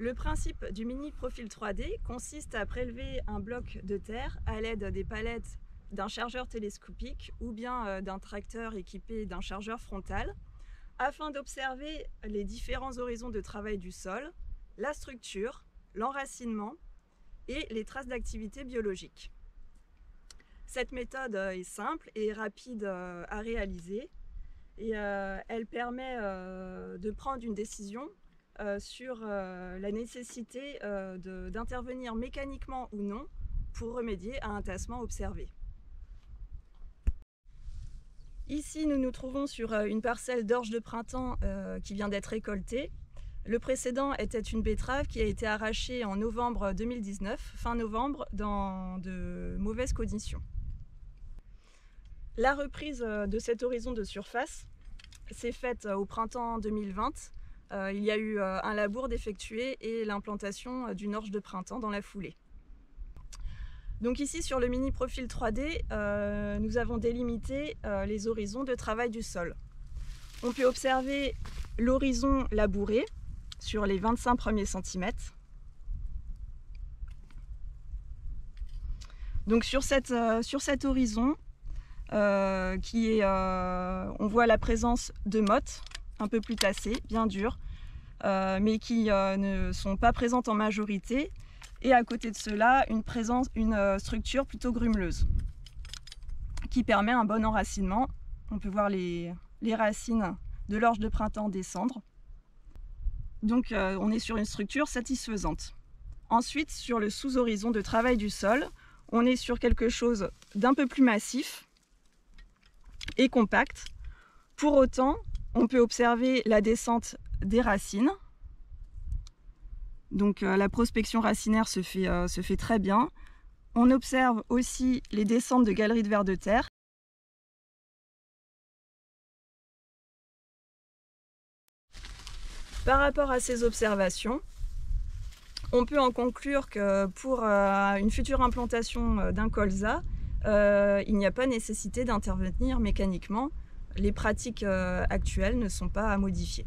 Le principe du mini profil 3D consiste à prélever un bloc de terre à l'aide des palettes d'un chargeur télescopique ou bien d'un tracteur équipé d'un chargeur frontal afin d'observer les différents horizons de travail du sol, la structure, l'enracinement et les traces d'activité biologique. Cette méthode est simple et rapide à réaliser et elle permet de prendre une décision sur la nécessité d'intervenir mécaniquement ou non pour remédier à un tassement observé. Ici, nous nous trouvons sur une parcelle d'orge de printemps qui vient d'être récoltée. Le précédent était une betterave qui a été arrachée en novembre 2019, fin novembre, dans de mauvaises conditions. La reprise de cet horizon de surface s'est faite au printemps 2020. Il y a eu un labour d'effectuer et l'implantation d'une orge de printemps dans la foulée. Donc ici sur le mini profil 3D, nous avons délimité les horizons de travail du sol. On peut observer l'horizon labouré sur les 25 premiers centimètres. Donc sur cet horizon, on voit la présence de mottes un peu plus tassées, bien dures, mais qui ne sont pas présentes en majorité. Et à côté de cela, une structure plutôt grumeleuse qui permet un bon enracinement. On peut voir les racines de l'orge de printemps descendre. Donc on est sur une structure satisfaisante. Ensuite, sur le sous-horizon de travail du sol, on est sur quelque chose d'un peu plus massif et compact. Pour autant, on peut observer la descente des racines. Donc la prospection racinaire se fait très bien. On observe aussi les descentes de galeries de vers de terre. Par rapport à ces observations, on peut en conclure que pour une future implantation d'un colza, il n'y a pas nécessité d'intervenir mécaniquement. Les pratiques actuelles ne sont pas à modifier.